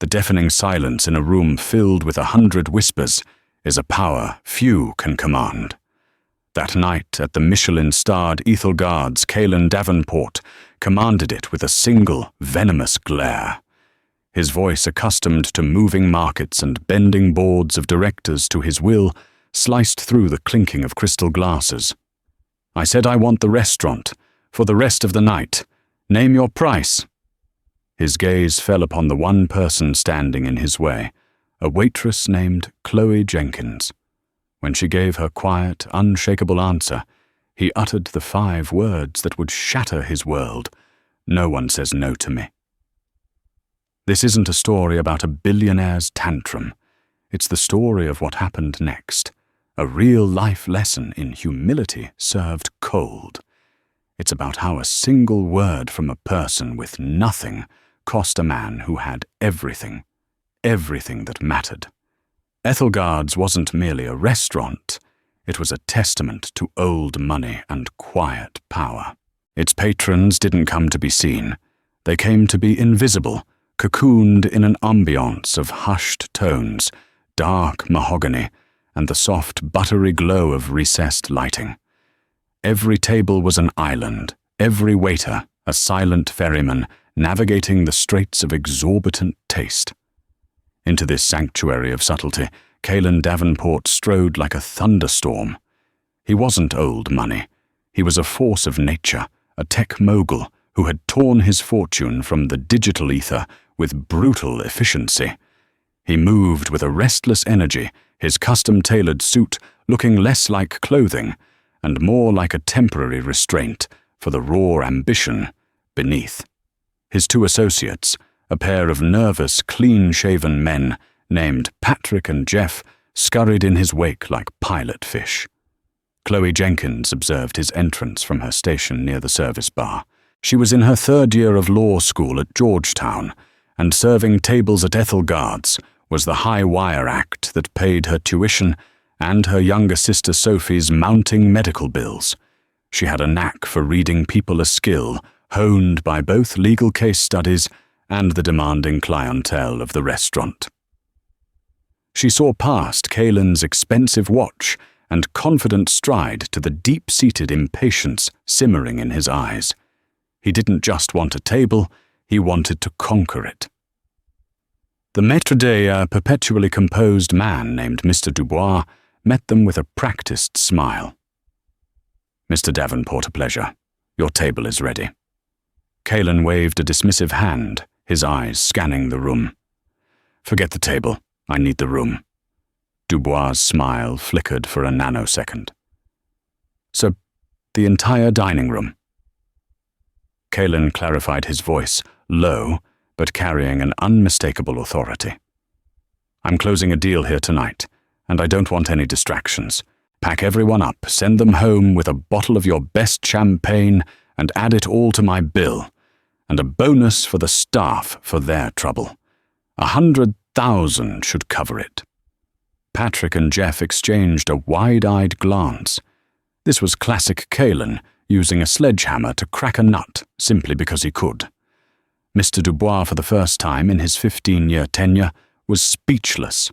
The deafening silence in a room filled with 100 whispers is a power few can command. That night at the Michelin-starred Ethelgard's, Caelan Davenport commanded it with a single, venomous glare. His voice, accustomed to moving markets and bending boards of directors to his will, sliced through the clinking of crystal glasses. "I said I want the restaurant, for the rest of the night. Name your price." His gaze fell upon the one person standing in his way, a waitress named Chloe Jenkins. When she gave her quiet, unshakable answer, he uttered the 5 words that would shatter his world. "No one says no to me." This isn't a story about a billionaire's tantrum. It's the story of what happened next, a real-life lesson in humility served cold. It's about how a single word from a person with nothing cost a man who had everything that mattered. Ethelgard's wasn't merely a restaurant, it was a testament to old money and quiet power. Its patrons didn't come to be seen. They came to be invisible, cocooned in an ambiance of hushed tones, dark mahogany, and the soft, buttery glow of recessed lighting. Every table was an island, every waiter a silent ferryman navigating the straits of exorbitant taste. Into this sanctuary of subtlety, Caelan Davenport strode like a thunderstorm. He wasn't old money. He was a force of nature, a tech mogul who had torn his fortune from the digital ether with brutal efficiency. He moved with a restless energy, his custom-tailored suit looking less like clothing and more like a temporary restraint for the raw ambition beneath. His 2 associates, a pair of nervous, clean-shaven men named Patrick and Jeff, scurried in his wake like pilot fish. Chloe Jenkins observed his entrance from her station near the service bar. She was in her 3rd year of law school at Georgetown, and serving tables at Ethelgard's was the high-wire act that paid her tuition and her younger sister Sophie's mounting medical bills. She had a knack for reading people, a skill honed by both legal case studies and the demanding clientele of the restaurant. She saw past Caelan's expensive watch and confident stride to the deep-seated impatience simmering in his eyes. He didn't just want a table, he wanted to conquer it. The maître d', a perpetually composed man named Mr. Dubois, met them with a practiced smile. "Mr. Davenport, a pleasure. Your table is ready." Caelan waved a dismissive hand, his eyes scanning the room. "Forget the table. I need the room." Dubois' smile flickered for a nanosecond. "So, the entire dining room?" Caelan clarified his voice, low, but carrying an unmistakable authority. "I'm closing a deal here tonight, and I don't want any distractions. Pack everyone up, send them home with a bottle of your best champagne, and add it all to my bill, and a bonus for the staff for their trouble. 100,000 should cover it." Patrick and Jeff exchanged a wide-eyed glance. This was classic Caelan, using a sledgehammer to crack a nut simply because he could. Mr. Dubois, for the first time in his 15-year tenure, was speechless.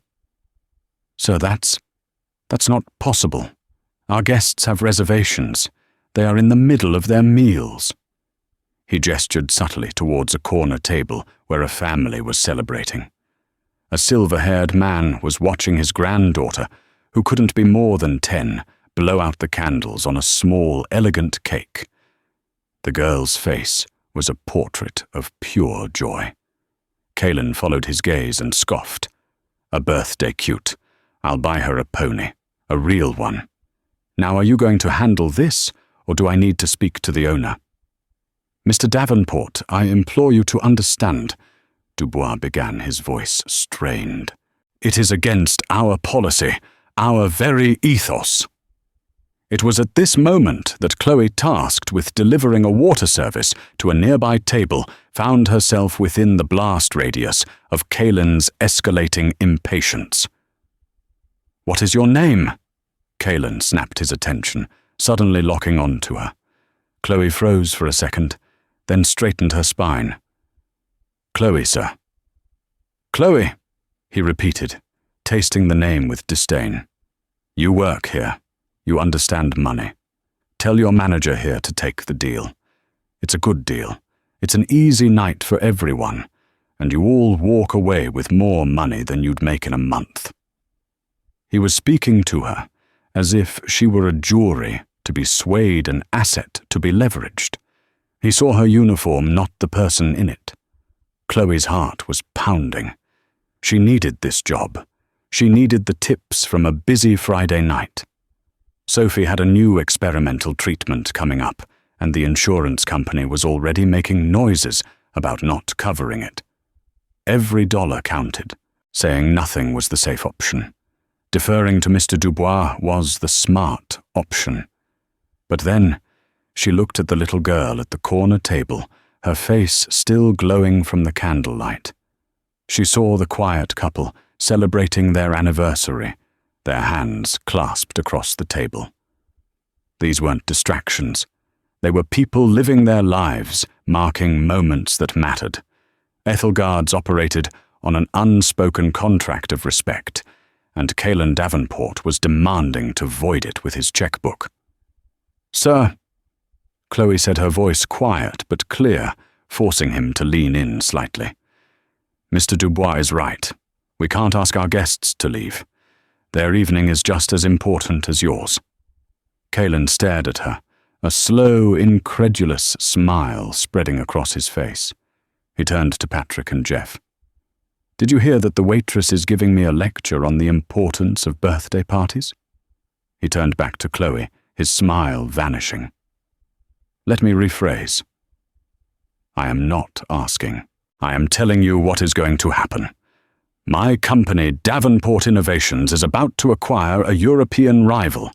"So that's not possible. Our guests have reservations. They are in the middle of their meals." He gestured subtly towards a corner table where a family was celebrating. A silver-haired man was watching his granddaughter, who couldn't be more than 10, blow out the candles on a small, elegant cake. The girl's face was a portrait of pure joy. Caelan followed his gaze and scoffed. "A birthday cute. I'll buy her a pony, a real one. Now, are you going to handle this, or do I need to speak to the owner?" "Mr. Davenport, I implore you to understand," Dubois began, his voice strained. "It is against our policy, our very ethos." It was at this moment that Chloe, tasked with delivering a water service to a nearby table, found herself within the blast radius of Caelan's escalating impatience. "What is your name?" Caelan snapped his attention, suddenly locking on to her. Chloe froze for a second, then straightened her spine. "Chloe, sir." Chloe, he repeated, tasting the name with disdain. You work here. You understand money. Tell your manager here to take the deal. It's a good deal. It's an easy night for everyone, and you all walk away with more money than you'd make in a month. He was speaking to her as if she were a jewelry to be swayed, an asset to be leveraged. He saw her uniform, not the person in it. Chloe's heart was pounding. She needed this job. She needed the tips from a busy Friday night. Sophie had a new experimental treatment coming up, and the insurance company was already making noises about not covering it. Every dollar counted, saying nothing was the safe option. Deferring to Mr. Dubois was the smart option. But then, she looked at the little girl at the corner table, her face still glowing from the candlelight. She saw the quiet couple celebrating their anniversary, their hands clasped across the table. These weren't distractions. They were people living their lives, marking moments that mattered. Ethelgard's operated on an unspoken contract of respect, and Caelan Davenport was demanding to void it with his checkbook. "Sir," Chloe said, her voice quiet but clear, forcing him to lean in slightly. "Mr. Dubois is right. We can't ask our guests to leave. Their evening is just as important as yours." Caelan stared at her, a slow, incredulous smile spreading across his face. He turned to Patrick and Jeff. "Did you hear that the waitress is giving me a lecture on the importance of birthday parties?" He turned back to Chloe, his smile vanishing. "Let me rephrase. I am not asking. I am telling you what is going to happen. My company, Davenport Innovations, is about to acquire a European rival.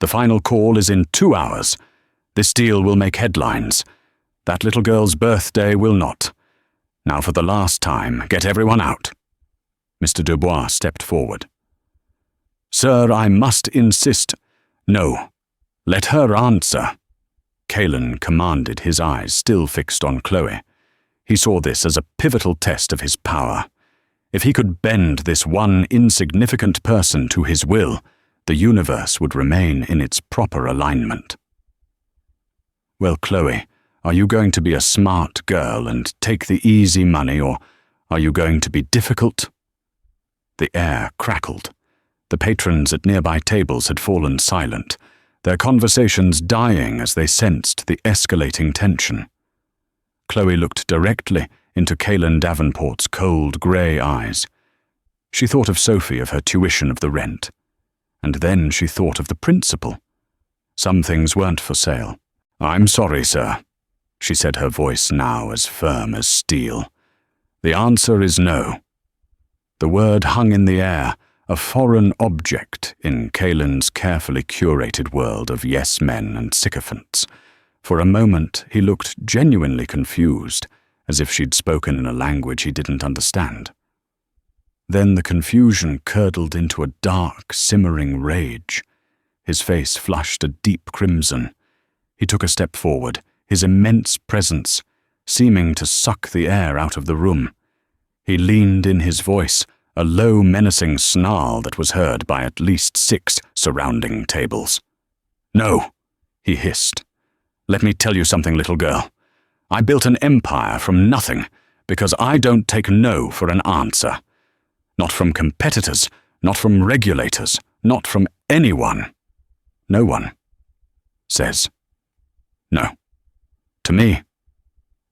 The final call is in 2 hours. This deal will make headlines. That little girl's birthday will not. Now for the last time, get everyone out." Mr. Dubois stepped forward. "Sir, I must insist." "No. Let her answer." Caelan commanded, his eyes still fixed on Chloe. He saw this as a pivotal test of his power. If he could bend this one insignificant person to his will, the universe would remain in its proper alignment. "Well, Chloe, are you going to be a smart girl and take the easy money, or are you going to be difficult?" The air crackled. The patrons at nearby tables had fallen silent, their conversations dying as they sensed the escalating tension. Chloe looked directly into Caelan Davenport's cold grey eyes. She thought of Sophie, of her tuition of the rent. And then she thought of the principal. Some things weren't for sale. "I'm sorry, sir," she said, her voice now as firm as steel. "The answer is no." The word hung in the air, a foreign object in Caelan's carefully curated world of yes-men and sycophants. For a moment he looked genuinely confused, as if she'd spoken in a language he didn't understand. Then the confusion curdled into a dark, simmering rage. His face flushed a deep crimson. He took a step forward, his immense presence seeming to suck the air out of the room. He leaned in, his voice a low, menacing snarl that was heard by at least 6 surrounding tables. "No," he hissed. "Let me tell you something, little girl. I built an empire from nothing because I don't take no for an answer. Not from competitors, not from regulators, not from anyone. No one says no. To me."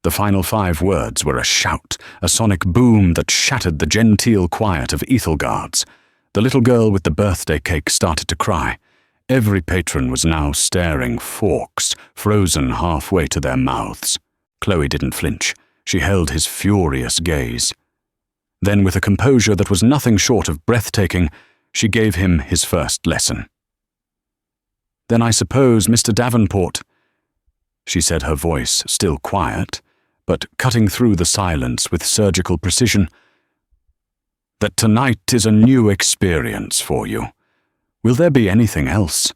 The final 5 words were a shout, a sonic boom that shattered the genteel quiet of Ethelgard's. The little girl with the birthday cake started to cry. Every patron was now staring, forks frozen halfway to their mouths. Chloe didn't flinch. She held his furious gaze. Then, with a composure that was nothing short of breathtaking, she gave him his first lesson. "Then I suppose, Mr. Davenport," she said, her voice still quiet, but cutting through the silence with surgical precision, "that tonight is a new experience for you. Will there be anything else?"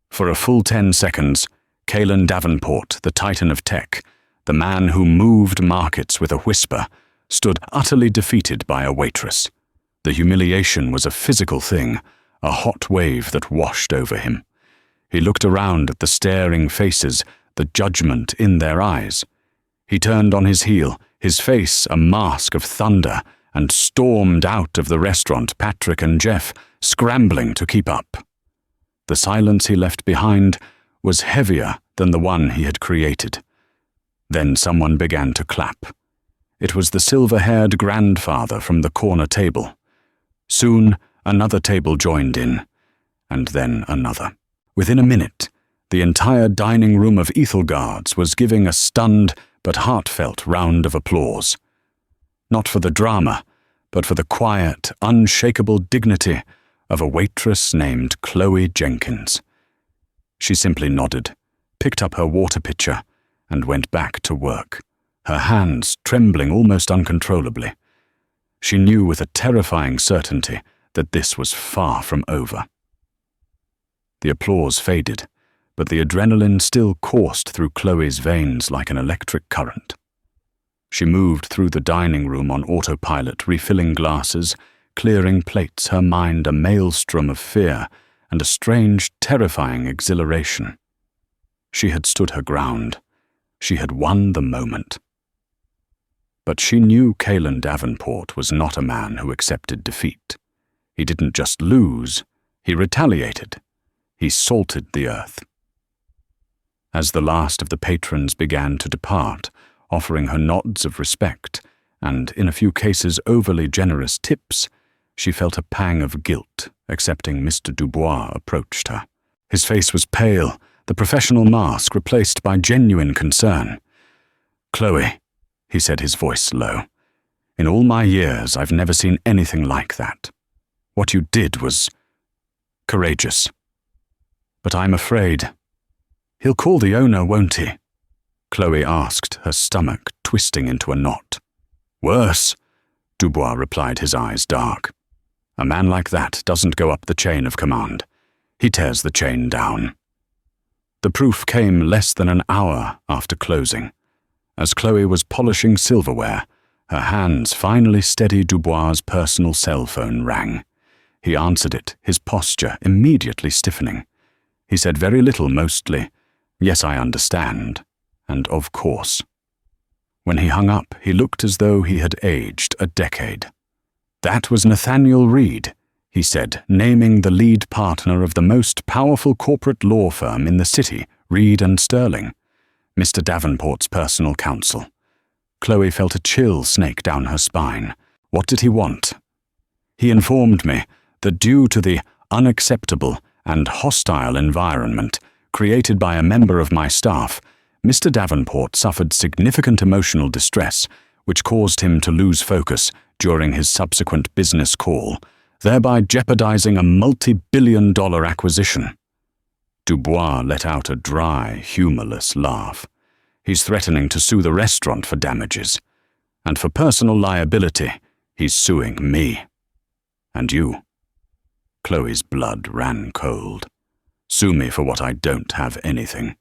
For a full 10 seconds, Caelan Davenport, the titan of tech, the man who moved markets with a whisper, stood utterly defeated by a waitress. The humiliation was a physical thing, a hot wave that washed over him. He looked around at the staring faces, the judgment in their eyes. He turned on his heel, his face a mask of thunder, and stormed out of the restaurant, Patrick and Jeff scrambling to keep up. The silence he left behind was heavier than the one he had created. Then someone began to clap. It was the silver-haired grandfather from the corner table. Soon another table joined in, and then another. Within a minute, the entire dining room of Ethelgard's was giving a stunned but heartfelt round of applause. Not for the drama, but for the quiet, unshakable dignity of a waitress named Chloe Jenkins. She simply nodded, picked up her water pitcher, and went back to work, her hands trembling almost uncontrollably. She knew with a terrifying certainty that this was far from over. The applause faded, but the adrenaline still coursed through Chloe's veins like an electric current. She moved through the dining room on autopilot, refilling glasses, clearing plates, her mind a maelstrom of fear and a strange, terrifying exhilaration. She had stood her ground. She had won the moment. But she knew Caelan Davenport was not a man who accepted defeat. He didn't just lose, he retaliated. He salted the earth. As the last of the patrons began to depart, offering her nods of respect and, in a few cases, overly generous tips, she felt a pang of guilt accepting Mr. Dubois approached her. His face was pale, the professional mask replaced by genuine concern. "Chloe," he said, his voice low, "in all my years I've never seen anything like that. What you did was courageous. But I'm afraid. He'll call the owner, won't he?" Chloe asked, her stomach twisting into a knot. "Worse," Dubois replied, his eyes dark. "A man like that doesn't go up the chain of command. He tears the chain down." The proof came less than an hour after closing. As Chloe was polishing silverware, her hands finally steady Dubois' personal cell phone rang. He answered it, his posture immediately stiffening. He said very little, mostly, "Yes, I understand," and "of course." When he hung up, he looked as though he had aged a decade. "That was Nathaniel Reed," he said, naming the lead partner of the most powerful corporate law firm in the city, Reed and Sterling, Mr. Davenport's personal counsel. Chloe felt a chill snake down her spine. What did he want? "He informed me that due to the unacceptable and hostile environment created by a member of my staff, Mr. Davenport suffered significant emotional distress, which caused him to lose focus during his subsequent business call, thereby jeopardizing a multi-billion-dollar acquisition." Dubois let out a dry, humorless laugh. "He's threatening to sue the restaurant for damages. And for personal liability, he's suing me. And you." Chloe's blood ran cold. "Sue me for what I don't have anything."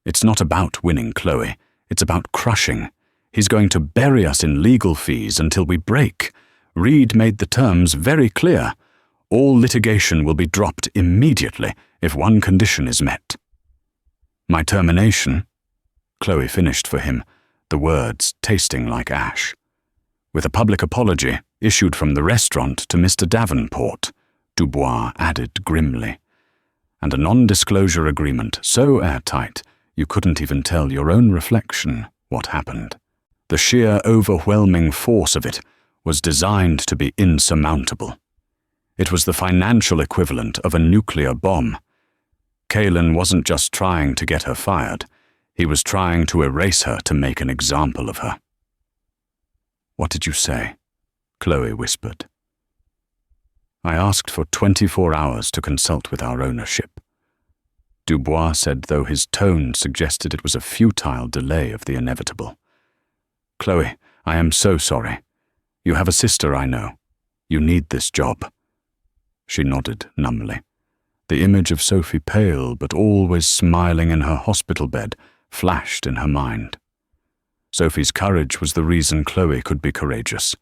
"It's not about winning, Chloe. It's about crushing. He's going to bury us in legal fees until we break. Reed made the terms very clear. All litigation will be dropped immediately if one condition is met." "My termination?" Chloe finished for him, the words tasting like ash. "With a public apology issued from the restaurant to Mr. Davenport," Dubois added grimly. "And a non-disclosure agreement so airtight you couldn't even tell your own reflection what happened. The sheer overwhelming force of it was designed to be insurmountable. It was the financial equivalent of a nuclear bomb. Caelan wasn't just trying to get her fired, he was trying to erase her to make an example of her." "What did you say?" Chloe whispered. "I asked for 24 hours to consult with our ownership." Dubois said, though his tone suggested it was a futile delay of the inevitable. "Chloe, I am so sorry. You have a sister, I know. You need this job." She nodded numbly. The image of Sophie, pale but always smiling in her hospital bed, flashed in her mind. Sophie's courage was the reason Chloe could be courageous.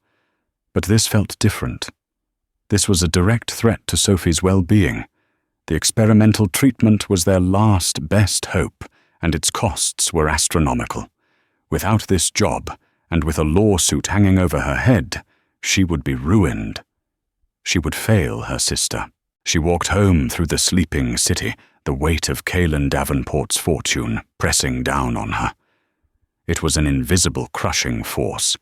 But this felt different. This was a direct threat to Sophie's well-being. The experimental treatment was their last best hope, and its costs were astronomical. Without this job, and with a lawsuit hanging over her head, she would be ruined. She would fail her sister. She walked home through the sleeping city, the weight of Caelan Davenport's fortune pressing down on her. It was an invisible crushing force.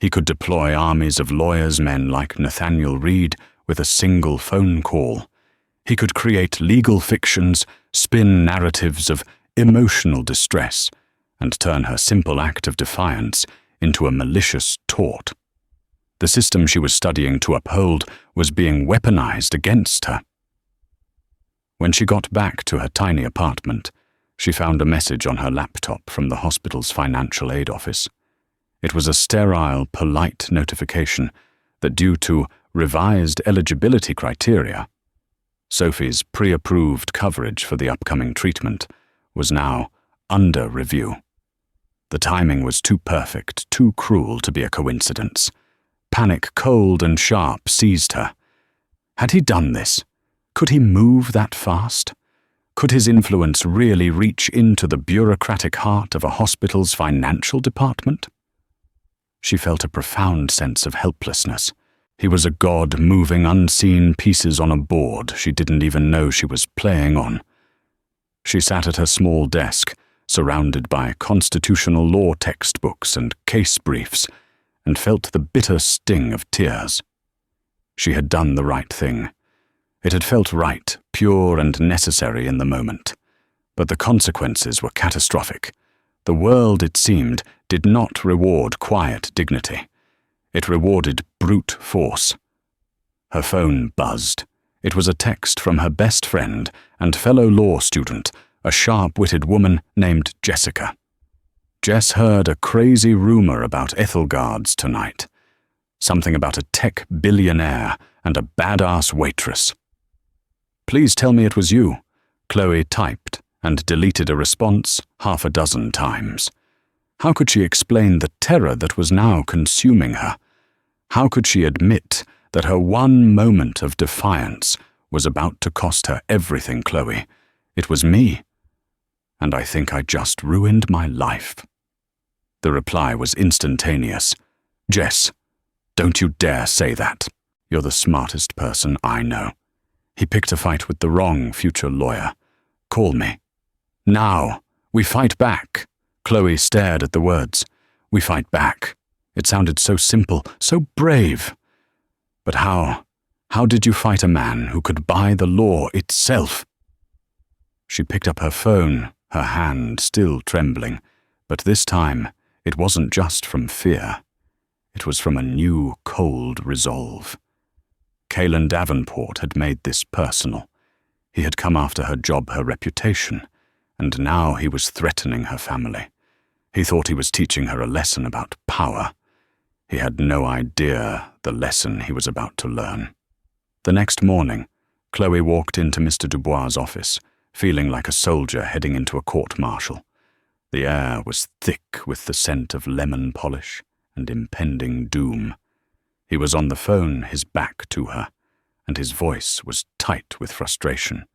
He could deploy armies of lawyers' men like Nathaniel Reed with a single phone call. He could create legal fictions, spin narratives of emotional distress, and turn her simple act of defiance into a malicious taunt. The system she was studying to uphold was being weaponized against her. When she got back to her tiny apartment, she found a message on her laptop from the hospital's financial aid office. It was a sterile, polite notification that due to revised eligibility criteria, Sophie's pre-approved coverage for the upcoming treatment was now under review. The timing was too perfect, too cruel to be a coincidence. Panic, cold and sharp, seized her. Had he done this? Could he move that fast? Could his influence really reach into the bureaucratic heart of a hospital's financial department? She felt a profound sense of helplessness. He was a god moving unseen pieces on a board she didn't even know she was playing on. She sat at her small desk, surrounded by constitutional law textbooks and case briefs, and felt the bitter sting of tears. She had done the right thing. It had felt right, pure and necessary in the moment. But the consequences were catastrophic. The world, it seemed, did not reward quiet dignity. It rewarded brute force. Her phone buzzed. It was a text from her best friend and fellow law student, a sharp-witted woman named Jessica. Jess heard a crazy rumor about Ethelgard's tonight. Something about a tech billionaire and a badass waitress. "Please tell me it was you," Chloe typed and deleted a response 6 times. How could she explain the terror that was now consuming her? How could she admit that her one moment of defiance was about to cost her everything? "Chloe, it was me. And I think I just ruined my life." The reply was instantaneous. "Jess, don't you dare say that. You're the smartest person I know." He picked a fight with the wrong future lawyer. "Call me. Now. We fight back." Chloe stared at the words. "We fight back." It sounded so simple, so brave. But how? How did you fight a man who could buy the law itself? She picked up her phone, her hand still trembling, but this time it wasn't just from fear. It was from a new, cold resolve. Caelan Davenport had made this personal. He had come after her job, her reputation, and now he was threatening her family. He thought he was teaching her a lesson about power. He had no idea the lesson he was about to learn. The next morning, Chloe walked into Mr. Dubois' office, feeling like a soldier heading into a court-martial. The air was thick with the scent of lemon polish and impending doom. He was on the phone, his back to her, and his voice was tight with frustration.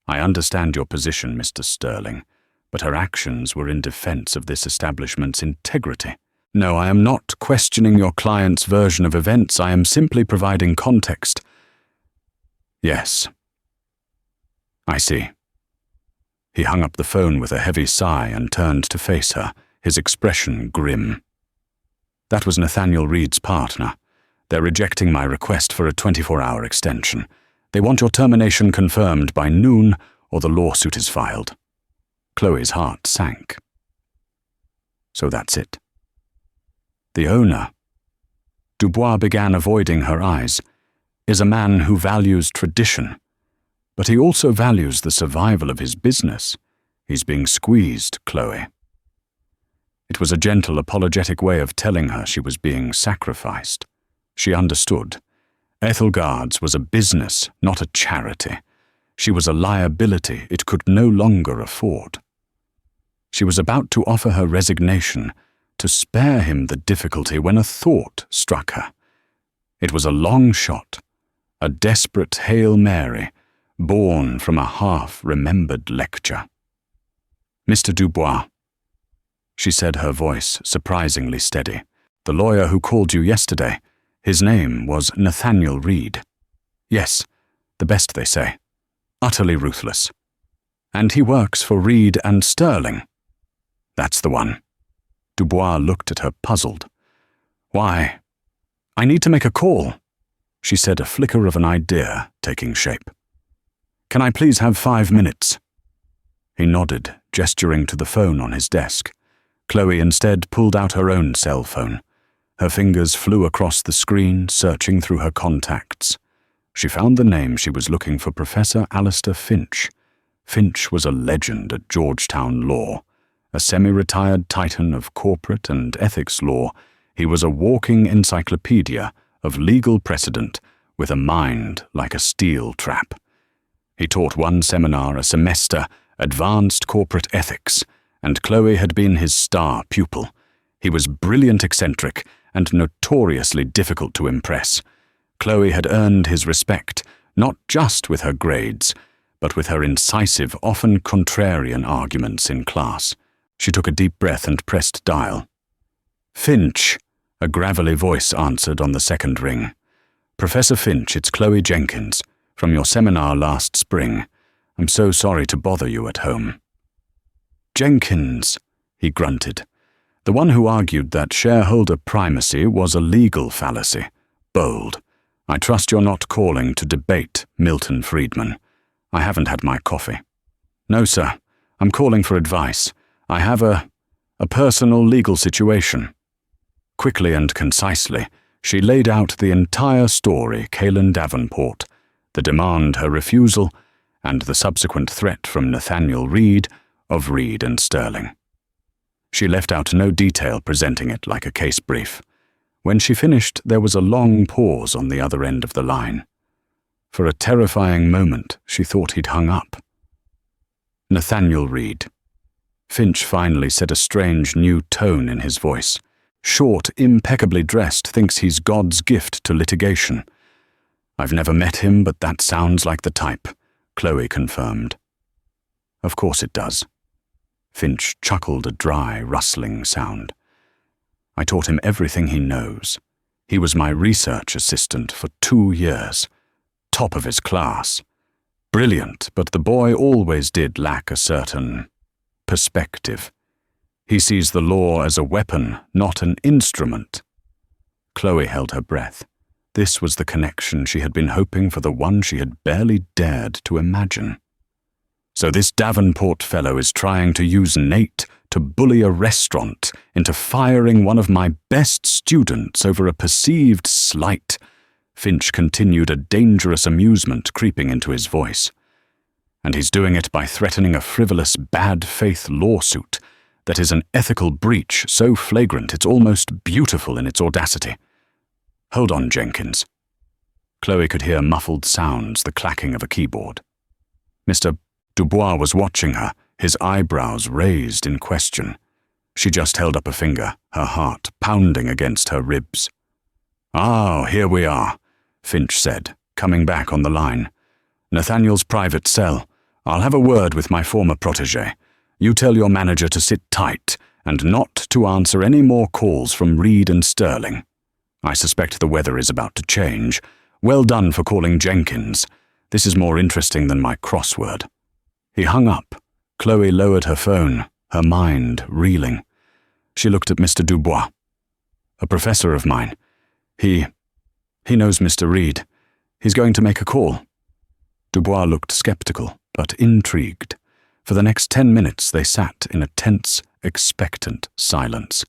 "I understand your position, Mr. Sterling, but her actions were in defense of this establishment's integrity. No, I am not questioning your client's version of events. I am simply providing context." "Yes. I see." He hung up the phone with a heavy sigh and turned to face her, his expression grim. "That was Nathaniel Reed's partner. They're rejecting my request for a 24-hour extension. They want your termination confirmed by noon or the lawsuit is filed." Chloe's heart sank. So that's it. The owner, Dubois began avoiding her eyes, is a man who values tradition, but he also values the survival of his business. He's being squeezed, Chloe. It was a gentle, apologetic way of telling her she was being sacrificed. She understood. Ethelgard's was a business, not a charity. She was a liability it could no longer afford. She was about to offer her resignation to spare him the difficulty when a thought struck her. It was a long shot, a desperate Hail Mary, born from a half-remembered lecture. "Mr. Dubois," she said, her voice surprisingly steady. "The lawyer who called you yesterday, his name was Nathaniel Reed. Yes, the best they say. Utterly ruthless. And he works for Reed and Sterling." "That's the one." Dubois looked at her, puzzled. "Why? I need to make a call," she said, a flicker of an idea taking shape. "Can I please have 5 minutes?" He nodded, gesturing to the phone on his desk. Chloe instead pulled out her own cell phone. Her fingers flew across the screen, searching through her contacts. She found the name she was looking for: Professor Alistair Finch. Finch was a legend at Georgetown Law. A semi-retired titan of corporate and ethics law, he was a walking encyclopedia of legal precedent with a mind like a steel trap. He taught one seminar a semester, Advanced Corporate Ethics, and Chloe had been his star pupil. He was brilliant eccentric and notoriously difficult to impress. Chloe had earned his respect, not just with her grades, but with her incisive, often contrarian arguments in class. She took a deep breath and pressed dial. "Finch," a gravelly voice answered on the second ring. "Professor Finch, it's Chloe Jenkins, from your seminar last spring. I'm so sorry to bother you at home." "Jenkins," he grunted. "The one who argued that shareholder primacy was a legal fallacy. Bold. I trust you're not calling to debate Milton Friedman. I haven't had my coffee." "No, sir. I'm calling for advice. I have a personal legal situation." Quickly and concisely, she laid out the entire story: Caelan Davenport, the demand, her refusal, and the subsequent threat from Nathaniel Reed of Reed and Sterling. She left out no detail, presenting it like a case brief. When she finished, there was a long pause on the other end of the line. For a terrifying moment, she thought he'd hung up. "Nathaniel Reed." Finch finally said, a strange new tone in his voice. "Short, impeccably dressed, thinks he's God's gift to litigation." "I've never met him, but that sounds like the type," Chloe confirmed. "Of course it does." Finch chuckled, a dry, rustling sound. "I taught him everything he knows. He was my research assistant for 2 years. Top of his class. Brilliant, but the boy always did lack a certain perspective. He sees the law as a weapon, not an instrument." Chloe held her breath. This was the connection she had been hoping for, the one she had barely dared to imagine. "So this Davenport fellow is trying to use Nate to bully a restaurant into firing one of my best students over a perceived slight." Finch continued, a dangerous amusement creeping into his voice. "And he's doing it by threatening a frivolous bad-faith lawsuit that is an ethical breach so flagrant it's almost beautiful in its audacity. Hold on, Jenkins." Chloe could hear muffled sounds, the clacking of a keyboard. Mr. Dubois was watching her, his eyebrows raised in question. She just held up a finger, her heart pounding against her ribs. "Ah, here we are," Finch said, coming back on the line. "Nathaniel's private cell. I'll have a word with my former protégé. You tell your manager to sit tight and not to answer any more calls from Reed and Sterling. I suspect the weather is about to change. Well done for calling Jenkins. This is more interesting than my crossword." He hung up. Chloe lowered her phone, her mind reeling. She looked at Mr. Dubois. "A professor of mine. He knows Mr. Reed. He's going to make a call." Dubois looked skeptical, but intrigued. For the next 10 minutes they sat in a tense, expectant silence.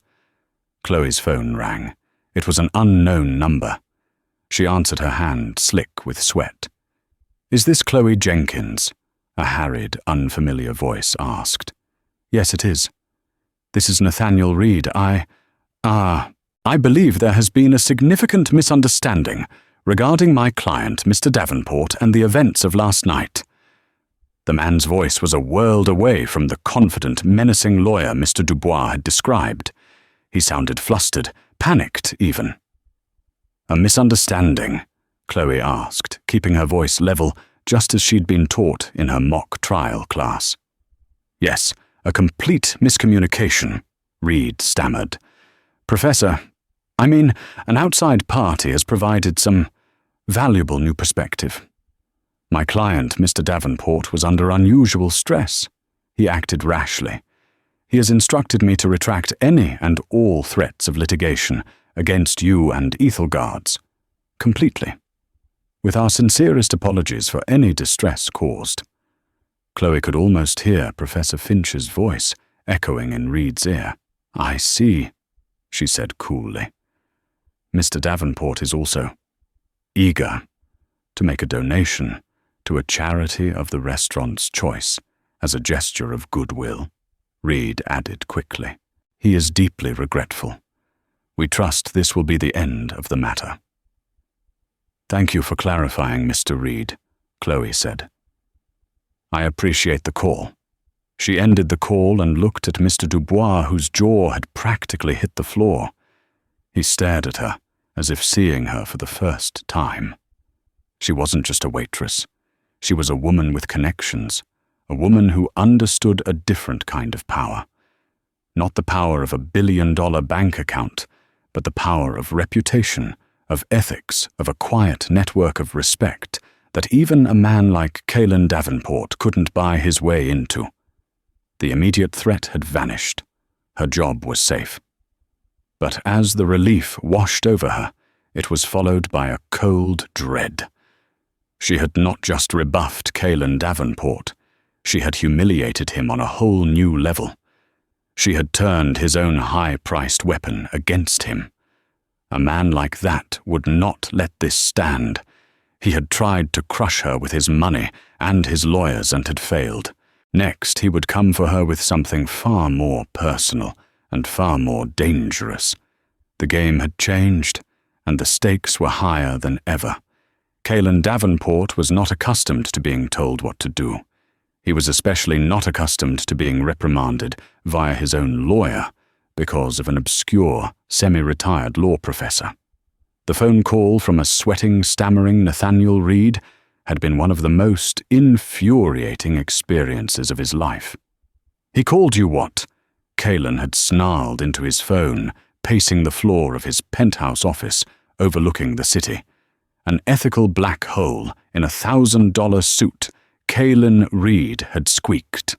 Chloe's phone rang. It was an unknown number. She answered, her hand slick with sweat. "Is this Chloe Jenkins?" a harried, unfamiliar voice asked. "Yes, it is." "This is Nathaniel Reed. I believe there has been a significant misunderstanding regarding my client, Mr. Davenport, and the events of last night." The man's voice was a world away from the confident, menacing lawyer Mr. Dubois had described. He sounded flustered, panicked even. "A misunderstanding?" Chloe asked, keeping her voice level, just as she'd been taught in her mock trial class. "Yes, a complete miscommunication," Reed stammered. "Professor, an outside party has provided some valuable new perspective. My client, Mr. Davenport, was under unusual stress. He acted rashly. He has instructed me to retract any and all threats of litigation against you and Ethelgard's, completely, with our sincerest apologies for any distress caused." Chloe could almost hear Professor Finch's voice echoing in Reed's ear. "I see," she said coolly. "Mr. Davenport is also eager to make a donation to a charity of the restaurant's choice as a gesture of goodwill," Reed added quickly. "He is deeply regretful. We trust this will be the end of the matter." "Thank you for clarifying, Mr. Reed," Chloe said. "I appreciate the call." She ended the call and looked at Mr. Dubois, whose jaw had practically hit the floor. He stared at her, as if seeing her for the first time. She wasn't just a waitress. She was a woman with connections, a woman who understood a different kind of power. Not the power of a billion-dollar bank account, but the power of reputation, of ethics, of a quiet network of respect that even a man like Kalen Davenport couldn't buy his way into. The immediate threat had vanished. Her job was safe. But as the relief washed over her, it was followed by a cold dread. She had not just rebuffed Kalen Davenport. She had humiliated him on a whole new level. She had turned his own high-priced weapon against him. A man like that would not let this stand. He had tried to crush her with his money and his lawyers and had failed. Next, he would come for her with something far more personal and far more dangerous. The game had changed, and the stakes were higher than ever. Kalen Davenport was not accustomed to being told what to do. He was especially not accustomed to being reprimanded via his own lawyer because of an obscure, semi-retired law professor. The phone call from a sweating, stammering Nathaniel Reed had been one of the most infuriating experiences of his life. "He called you what?" Kalen had snarled into his phone, pacing the floor of his penthouse office overlooking the city. An ethical black hole in a $1,000 suit, Kalen Reed had squeaked.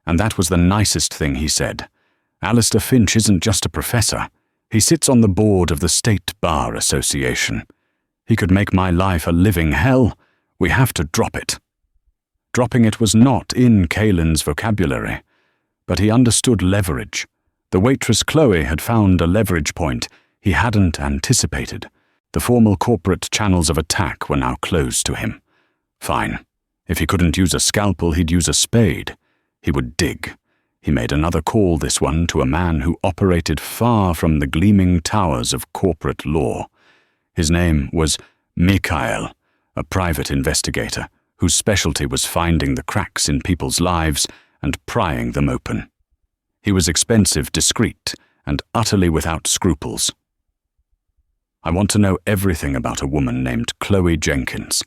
And that was the nicest thing he said. "Alistair Finch isn't just a professor. He sits on the board of the State Bar Association. He could make my life a living hell. We have to drop it." Dropping it was not in Kalen's vocabulary, but he understood leverage. The waitress Chloe had found a leverage point he hadn't anticipated. The formal corporate channels of attack were now closed to him. Fine. If he couldn't use a scalpel, he'd use a spade. He would dig. He made another call, this one, to a man who operated far from the gleaming towers of corporate law. His name was Mikhail, a private investigator whose specialty was finding the cracks in people's lives and prying them open. He was expensive, discreet, and utterly without scruples. "I want to know everything about a woman named Chloe Jenkins."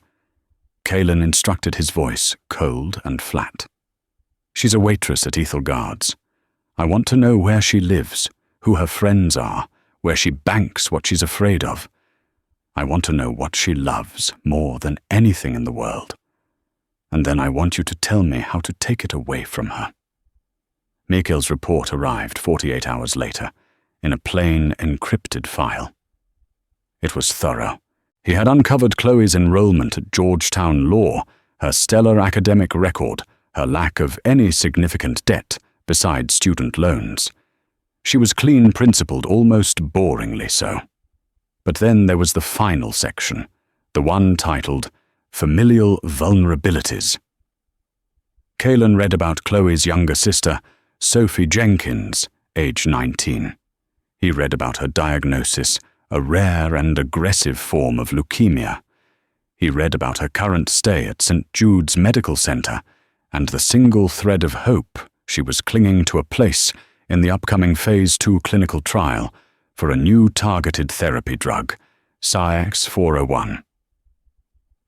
Kalen instructed, his voice cold and flat. "She's a waitress at Ethelgard's. I want to know where she lives, who her friends are, where she banks what she's afraid of. I want to know what she loves more than anything in the world. And then I want you to tell me how to take it away from her." Mikhail's report arrived 48 hours later, in a plain, encrypted file. It was thorough. He had uncovered Chloe's enrollment at Georgetown Law, her stellar academic record, her lack of any significant debt besides student loans. She was clean-principled, almost boringly so. But then there was the final section, the one titled Familial Vulnerabilities. Kalen read about Chloe's younger sister, Sophie Jenkins, age 19. He read about her diagnosis, a rare and aggressive form of leukemia. He read about her current stay at St. Jude's Medical Center and the single thread of hope she was clinging to a place in the upcoming Phase 2 clinical trial for a new targeted therapy drug, CYX401.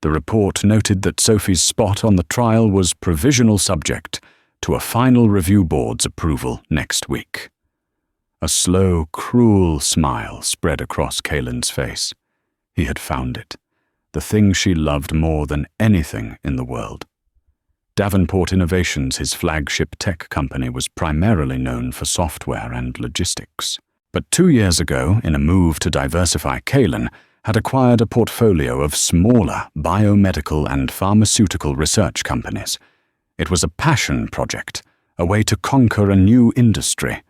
The report noted that Sophie's spot on the trial was provisional subject to a final review board's approval next week. A slow, cruel smile spread across Kaelin's face. He had found it, the thing she loved more than anything in the world. Davenport Innovations, his flagship tech company, was primarily known for software and logistics. But 2 years ago, in a move to diversify, Kaelin had acquired a portfolio of smaller biomedical and pharmaceutical research companies. It was a passion project, a way to conquer a new industry.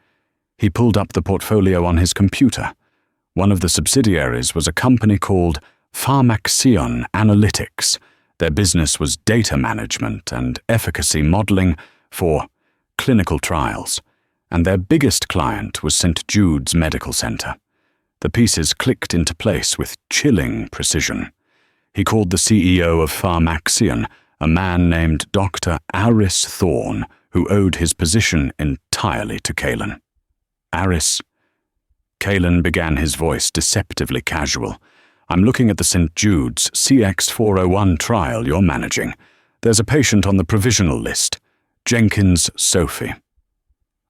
He pulled up the portfolio on his computer. One of the subsidiaries was a company called Pharmaxion Analytics. Their business was data management and efficacy modeling for clinical trials, and their biggest client was St. Jude's Medical Center. The pieces clicked into place with chilling precision. He called the CEO of Pharmaxion, a man named Dr. Aris Thorne, who owed his position entirely to Kaelin. Aris. Kaelin began, his voice deceptively casual. I'm looking at the St. Jude's CX401 trial you're managing. There's a patient on the provisional list, Jenkins Sophie.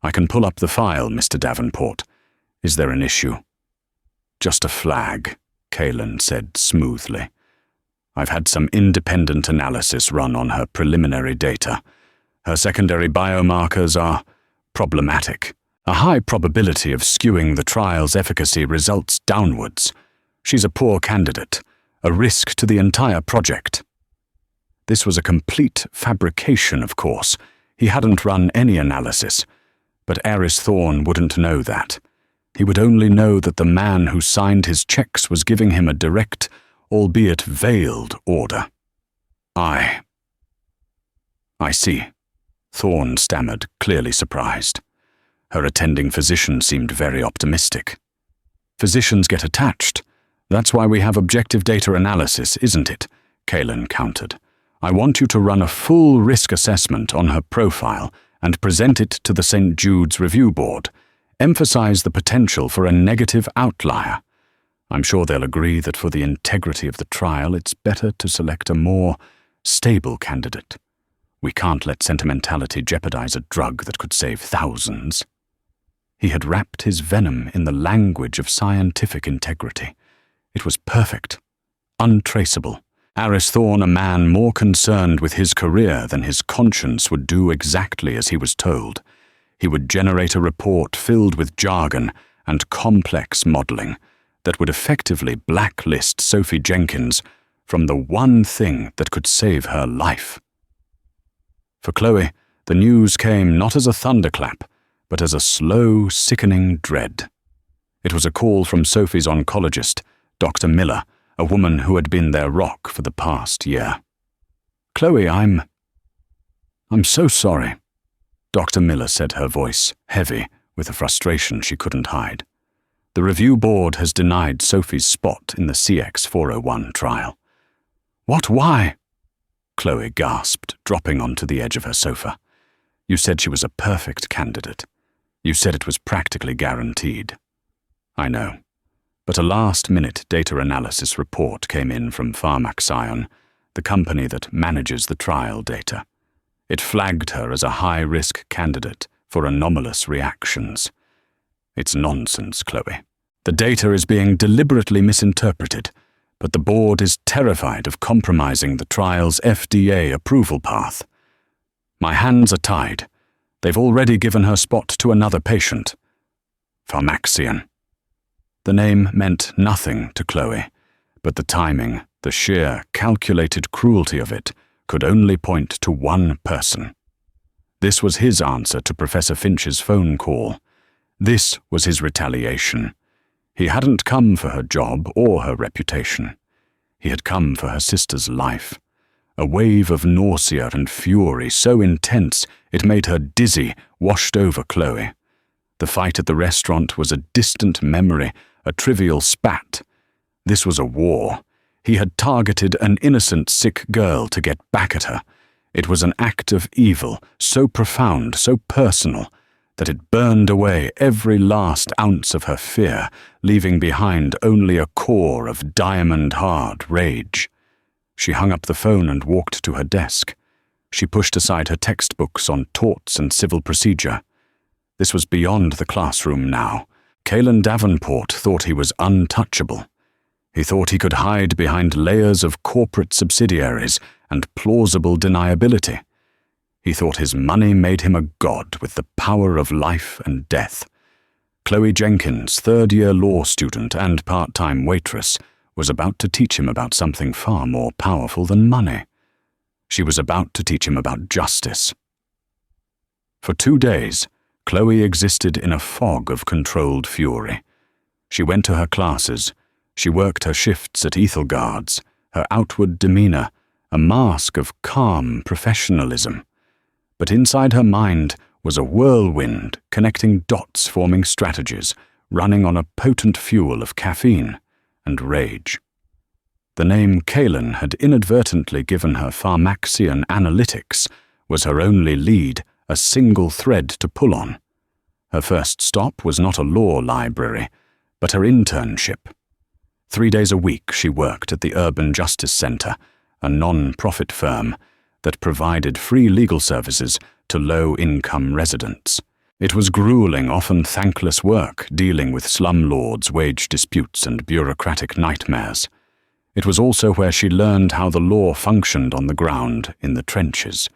I can pull up the file, Mr. Davenport. Is there an issue? Just a flag, Kaelin said smoothly. I've had some independent analysis run on her preliminary data. Her secondary biomarkers are problematic. A high probability of skewing the trial's efficacy results downwards. She's a poor candidate, a risk to the entire project. This was a complete fabrication, of course. He hadn't run any analysis, but Aris Thorne wouldn't know that. He would only know that the man who signed his checks was giving him a direct, albeit veiled, order. I see, Thorne stammered, clearly surprised. Her attending physician seemed very optimistic. Physicians get attached. That's why we have objective data analysis, isn't it? Kaelin countered. I want you to run a full risk assessment on her profile and present it to the St. Jude's Review Board. Emphasize the potential for a negative outlier. I'm sure they'll agree that for the integrity of the trial, it's better to select a more stable candidate. We can't let sentimentality jeopardize a drug that could save thousands. He had wrapped his venom in the language of scientific integrity. It was perfect, untraceable. Aris Thorne, a man more concerned with his career than his conscience, would do exactly as he was told. He would generate a report filled with jargon and complex modeling that would effectively blacklist Sophie Jenkins from the one thing that could save her life. For Chloe, the news came not as a thunderclap, but as a slow, sickening dread. It was a call from Sophie's oncologist, Dr. Miller, a woman who had been their rock for the past year. Chloe, I'm so sorry, Dr. Miller said, her voice heavy with a frustration she couldn't hide. The review board has denied Sophie's spot in the CX401 trial. What, why? Chloe gasped, dropping onto the edge of her sofa. You said she was a perfect candidate. You said it was practically guaranteed. I know, but a last-minute data analysis report came in from Pharmaxion, the company that manages the trial data. It flagged her as a high-risk candidate for anomalous reactions. It's nonsense, Chloe. The data is being deliberately misinterpreted, but the board is terrified of compromising the trial's FDA approval path. My hands are tied. They've already given her spot to another patient. Pharmaxion. The name meant nothing to Chloe, but the timing, the sheer, calculated cruelty of it, could only point to one person. This was his answer to Professor Finch's phone call. This was his retaliation. He hadn't come for her job or her reputation. He had come for her sister's life. A wave of nausea and fury so intense it made her dizzy washed over Chloe. The fight at the restaurant was a distant memory, a trivial spat. This was a war. He had targeted an innocent, sick girl to get back at her. It was an act of evil, so profound, so personal, that it burned away every last ounce of her fear, leaving behind only a core of diamond-hard rage. She hung up the phone and walked to her desk. She pushed aside her textbooks on torts and civil procedure. This was beyond the classroom now. Caelan Davenport thought he was untouchable. He thought he could hide behind layers of corporate subsidiaries and plausible deniability. He thought his money made him a god with the power of life and death. Chloe Jenkins, third-year law student and part-time waitress, was about to teach him about something far more powerful than money. She was about to teach him about justice. For 2 days, Chloe existed in a fog of controlled fury. She went to her classes. She worked her shifts at Ethelgard's, her outward demeanor, a mask of calm professionalism. But inside her mind was a whirlwind connecting dots, forming strategies, running on a potent fuel of caffeine and rage. The name Caelan had inadvertently given her Pharmaxian analytics was her only lead, a single thread to pull on. Her first stop was not a law library, but her internship. 3 days a week she worked at the Urban Justice Center, a non-profit firm that provided free legal services to low-income residents. It was grueling, often thankless work dealing with slumlords, wage disputes, and bureaucratic nightmares. It was also where she learned how the law functioned on the ground in the trenches.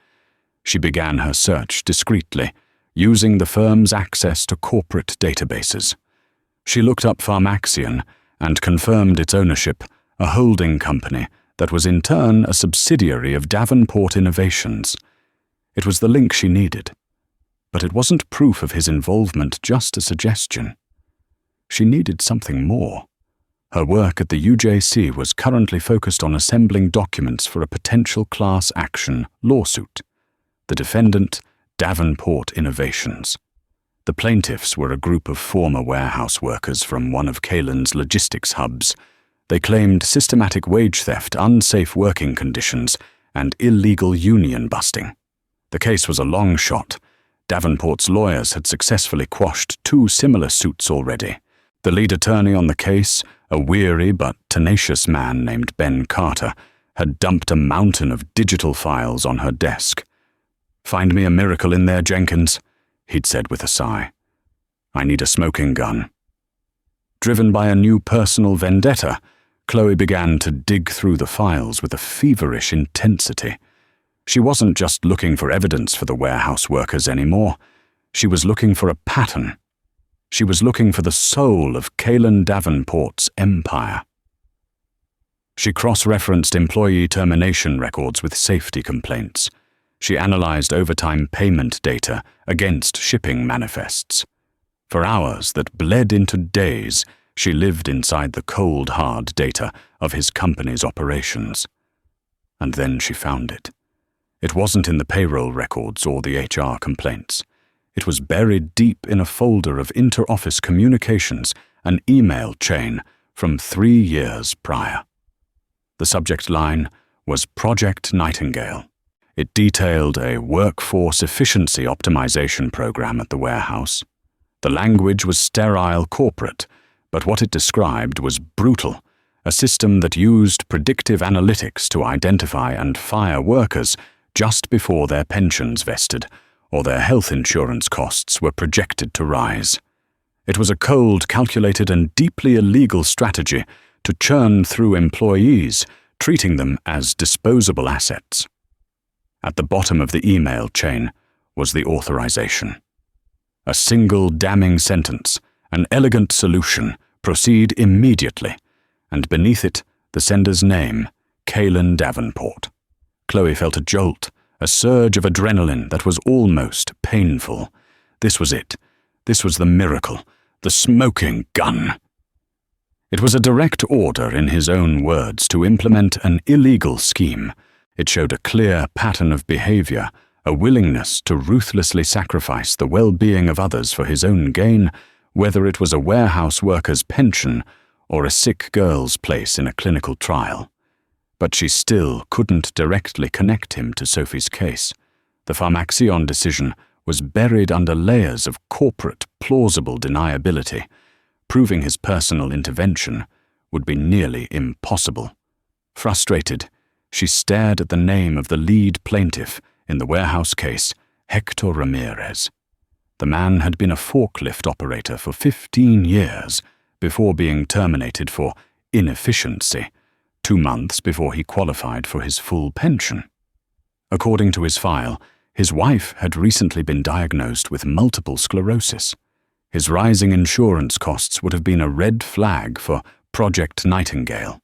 She began her search discreetly, using the firm's access to corporate databases. She looked up Pharmaxian and confirmed its ownership, a holding company that was in turn a subsidiary of Davenport Innovations. It was the link she needed. But it wasn't proof of his involvement, just a suggestion. She needed something more. Her work at the UJC was currently focused on assembling documents for a potential class action lawsuit. The defendant, Davenport Innovations. The plaintiffs were a group of former warehouse workers from one of Caelan's logistics hubs. They claimed systematic wage theft, unsafe working conditions, and illegal union busting. The case was a long shot. Davenport's lawyers had successfully quashed 2 similar suits already. The lead attorney on the case, a weary but tenacious man named Ben Carter, had dumped a mountain of digital files on her desk. "Find me a miracle in there, Jenkins," he'd said with a sigh. "I need a smoking gun." Driven by a new personal vendetta, Chloe began to dig through the files with a feverish intensity. She wasn't just looking for evidence for the warehouse workers anymore. She was looking for a pattern. She was looking for the soul of Caelan Davenport's empire. She cross-referenced employee termination records with safety complaints. She analyzed overtime payment data against shipping manifests. For hours that bled into days, she lived inside the cold, hard data of his company's operations. And then she found it. It wasn't in the payroll records or the HR complaints. It was buried deep in a folder of inter-office communications, an email chain from 3 years prior. The subject line was Project Nightingale. It detailed a workforce efficiency optimization program at the warehouse. The language was sterile corporate, but what it described was brutal, a system that used predictive analytics to identify and fire workers just before their pensions vested or their health insurance costs were projected to rise. It was a cold, calculated, and deeply illegal strategy to churn through employees, treating them as disposable assets. At the bottom of the email chain was the authorization. A single damning sentence, an elegant solution, proceed immediately, and beneath it, the sender's name, Caelan Davenport. Chloe felt a jolt, a surge of adrenaline that was almost painful. This was it. This was the miracle, the smoking gun. It was a direct order, in his own words, to implement an illegal scheme. It showed a clear pattern of behavior, a willingness to ruthlessly sacrifice the well-being of others for his own gain, whether it was a warehouse worker's pension or a sick girl's place in a clinical trial. But she still couldn't directly connect him to Sophie's case. The Pharmaxion decision was buried under layers of corporate plausible deniability, proving his personal intervention would be nearly impossible. Frustrated, she stared at the name of the lead plaintiff in the warehouse case, Hector Ramirez. The man had been a forklift operator for 15 years before being terminated for inefficiency, 2 months before he qualified for his full pension. According to his file, his wife had recently been diagnosed with multiple sclerosis. His rising insurance costs would have been a red flag for Project Nightingale.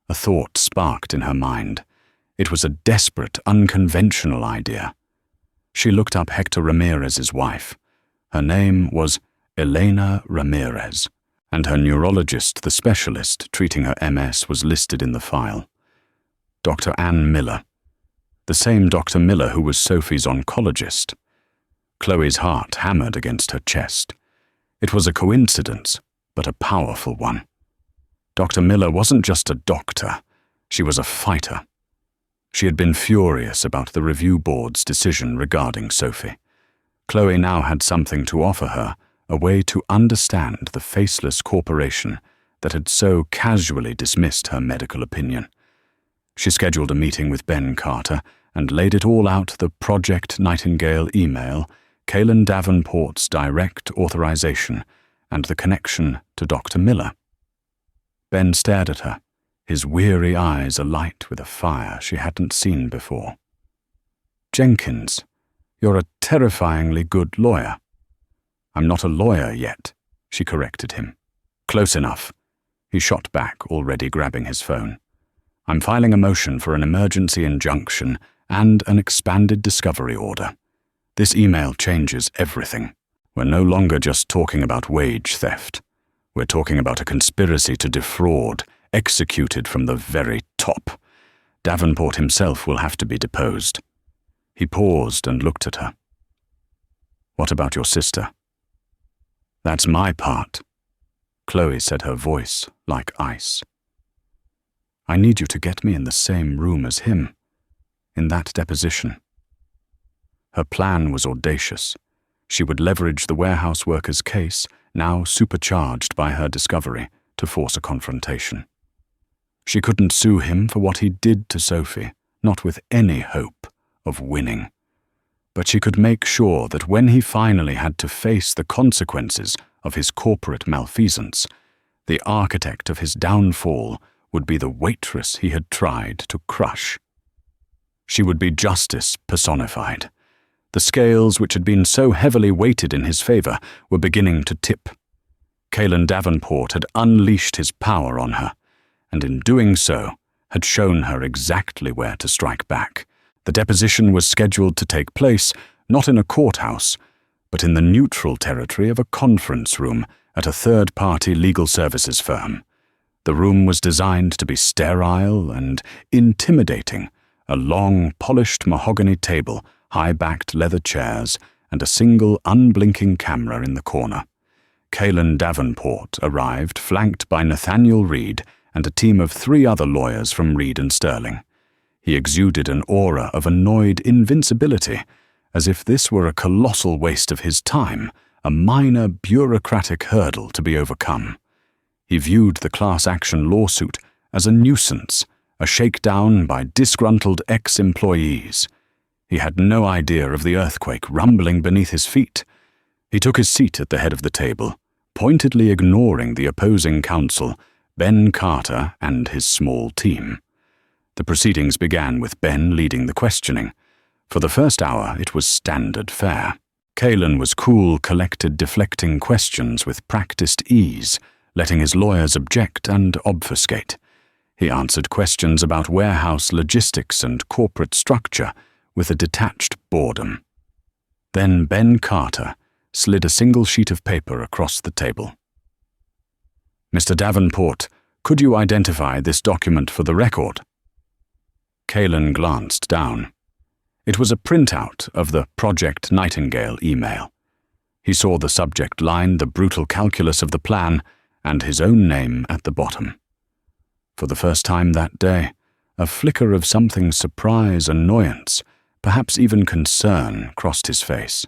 A thought sparked in her mind. It was a desperate, unconventional idea. She looked up Hector Ramirez's wife. Her name was Elena Ramirez, and her neurologist, the specialist treating her MS, was listed in the file. Dr. Ann Miller. The same Dr. Miller who was Sophie's oncologist. Chloe's heart hammered against her chest. It was a coincidence, but a powerful one. Dr. Miller wasn't just a doctor, she was a fighter. She had been furious about the review board's decision regarding Sophie. Chloe now had something to offer her, a way to understand the faceless corporation that had so casually dismissed her medical opinion. She scheduled a meeting with Ben Carter and laid it all out: the Project Nightingale email, Kaylin Davenport's direct authorization, and the connection to Dr. Miller. Ben stared at her, his weary eyes alight with a fire she hadn't seen before. "Jenkins, you're a terrifyingly good lawyer." "I'm not a lawyer yet," she corrected him. "Close enough." He shot back, already grabbing his phone. "I'm filing a motion for an emergency injunction and an expanded discovery order. This email changes everything. We're no longer just talking about wage theft. We're talking about a conspiracy to defraud, executed from the very top. Davenport himself will have to be deposed." He paused and looked at her. "What about your sister?" "That's my part," Chloe said, her voice like ice. "I need you to get me in the same room as him, in that deposition." Her plan was audacious. She would leverage the warehouse worker's case, now supercharged by her discovery, to force a confrontation. She couldn't sue him for what he did to Sophie, not with any hope of winning. But she could make sure that when he finally had to face the consequences of his corporate malfeasance, the architect of his downfall would be the waitress he had tried to crush. She would be justice personified. The scales which had been so heavily weighted in his favor were beginning to tip. Kaylin Davenport had unleashed his power on her, and in doing so, had shown her exactly where to strike back. The deposition was scheduled to take place not in a courthouse, but in the neutral territory of a conference room at a third-party legal services firm. The room was designed to be sterile and intimidating: a long, polished mahogany table, high-backed leather chairs, and a single unblinking camera in the corner. Kaylin Davenport arrived, flanked by Nathaniel Reed and a team of 3 other lawyers from Reed and Sterling. He exuded an aura of annoyed invincibility, as if this were a colossal waste of his time, a minor bureaucratic hurdle to be overcome. He viewed the class action lawsuit as a nuisance, a shakedown by disgruntled ex-employees. He had no idea of the earthquake rumbling beneath his feet. He took his seat at the head of the table, pointedly ignoring the opposing counsel, Ben Carter, and his small team. The proceedings began with Ben leading the questioning. For the first hour, it was standard fare. Kaylin was cool, collected, deflecting questions with practiced ease, letting his lawyers object and obfuscate. He answered questions about warehouse logistics and corporate structure with a detached boredom. Then Ben Carter slid a single sheet of paper across the table. "Mr. Davenport, could you identify this document for the record?" Kaylin glanced down. It was a printout of the Project Nightingale email. He saw the subject line, the brutal calculus of the plan, and his own name at the bottom. For the first time that day, a flicker of something surprise, annoyance, perhaps even concern crossed his face.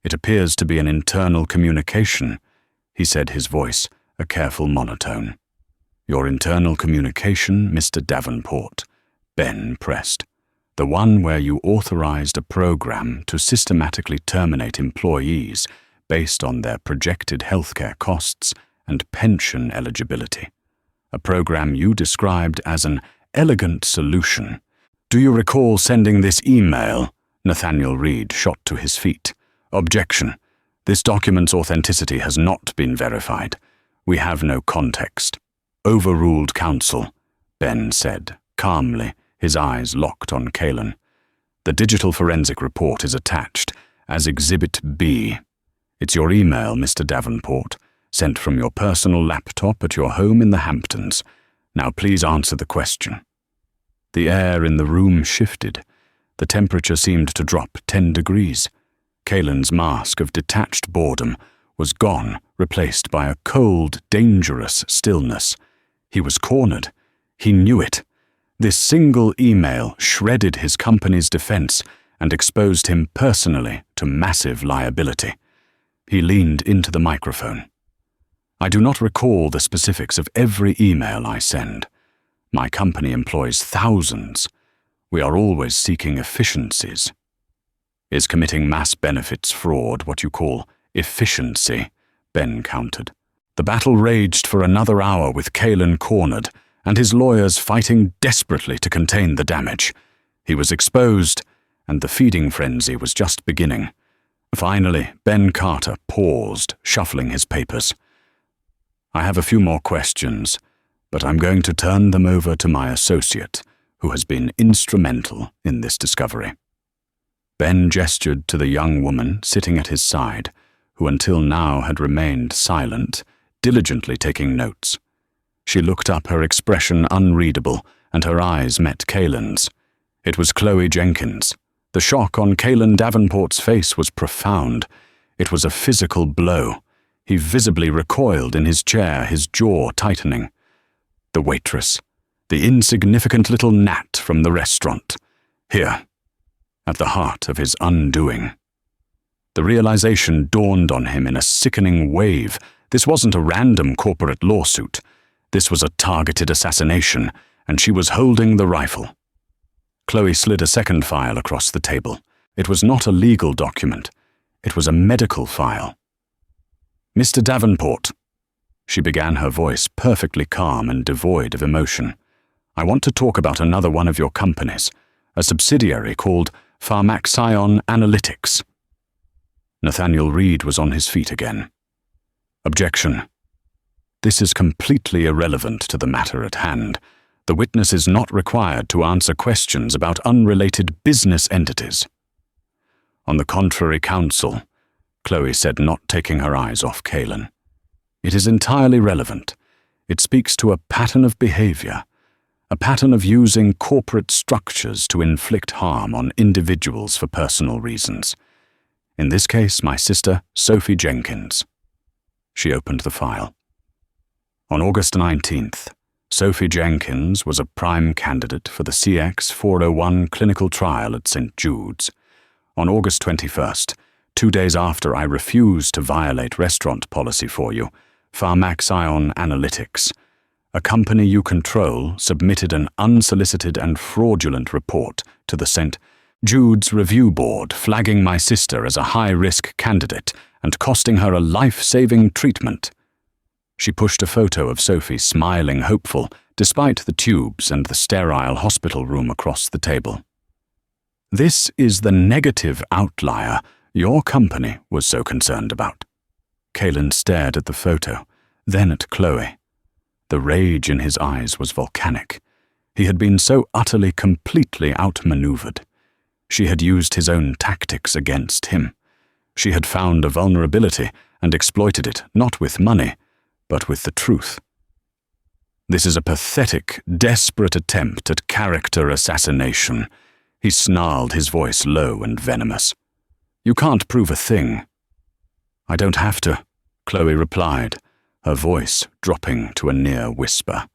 It appears to be an internal communication, he said, his voice a careful monotone. Your internal communication, Mr. Davenport, Ben pressed. The one where you authorized a program to systematically terminate employees based on their projected healthcare costs and pension eligibility. A program you described as an elegant solution. Do you recall sending this email? Nathaniel Reed shot to his feet. Objection. This document's authenticity has not been verified. We have no context. Overruled counsel, Ben said, calmly, his eyes locked on Kalen. The digital forensic report is attached as Exhibit B. It's your email, Mr. Davenport, sent from your personal laptop at your home in the Hamptons. Now please answer the question. The air in the room shifted. The temperature seemed to drop 10 degrees. Kalen's mask of detached boredom was gone, replaced by a cold, dangerous stillness. He was cornered. He knew it. This single email shredded his company's defense and exposed him personally to massive liability. He leaned into the microphone. I do not recall the specifics of every email I send. My company employs thousands. We are always seeking efficiencies. Is committing mass benefits fraud what you call efficiency? Ben countered. The battle raged for another hour with Kalen cornered and his lawyers fighting desperately to contain the damage. He was exposed, and the feeding frenzy was just beginning. Finally, Ben Carter paused, shuffling his papers. I have a few more questions, but I'm going to turn them over to my associate, who has been instrumental in this discovery. Ben gestured to the young woman sitting at his side, who until now had remained silent, diligently taking notes. She looked up, her expression unreadable, and her eyes met Kalen's. It was Chloe Jenkins. The shock on Kalen Davenport's face was profound. It was a physical blow. He visibly recoiled in his chair, his jaw tightening. The waitress, the insignificant little gnat from the restaurant, here, at the heart of his undoing. The realization dawned on him in a sickening wave. This wasn't a random corporate lawsuit. This was a targeted assassination, and she was holding the rifle. Chloe slid a second file across the table. It was not a legal document. It was a medical file. Mr. Davenport, she began, her voice perfectly calm and devoid of emotion. I want to talk about another one of your companies, a subsidiary called Pharmaxion Analytics. Nathaniel Reed was on his feet again. Objection. This is completely irrelevant to the matter at hand. The witness is not required to answer questions about unrelated business entities. On the contrary, counsel, Chloe said, not taking her eyes off Kalen. It is entirely relevant. It speaks to a pattern of behavior, a pattern of using corporate structures to inflict harm on individuals for personal reasons. In this case, my sister, Sophie Jenkins. She opened the file. On August 19th, Sophie Jenkins was a prime candidate for the CX-401 clinical trial at St. Jude's. On August 21st, 2 days after I refused to violate restaurant policy for you, Pharmaxion Analytics, a company you control, submitted an unsolicited and fraudulent report to the St. Jude's Review Board, flagging my sister as a high-risk candidate and costing her a life-saving treatment. She pushed a photo of Sophie smiling hopeful, despite the tubes and the sterile hospital room across the table. This is the negative outlier your company was so concerned about. Kalen stared at the photo, then at Chloe. The rage in his eyes was volcanic. He had been so utterly, completely outmaneuvered. She had used his own tactics against him. She had found a vulnerability and exploited it, not with money, but with the truth. This is a pathetic, desperate attempt at character assassination. He snarled, his voice low and venomous. You can't prove a thing. I don't have to, Chloe replied, her voice dropping to a near whisper.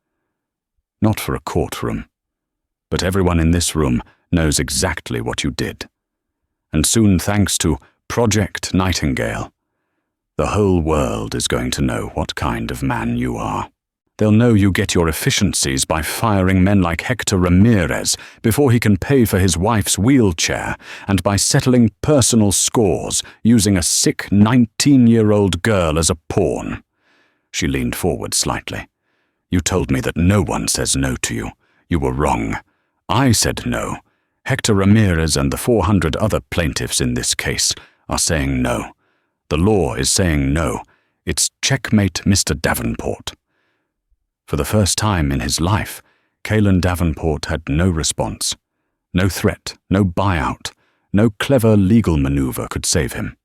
Not for a courtroom, but everyone in this room knows exactly what you did. And soon, thanks to Project Nightingale. The whole world is going to know what kind of man you are. They'll know you get your efficiencies by firing men like Hector Ramirez before he can pay for his wife's wheelchair, and by settling personal scores using a sick 19-year-old girl as a pawn. She leaned forward slightly. You told me that no one says no to you. You were wrong. I said no. Hector Ramirez and the 400 other plaintiffs in this case are saying no. The law is saying no. It's checkmate, Mr. Davenport. For the first time in his life, Kalen Davenport had no response. No threat, no buyout, no clever legal maneuver could save him.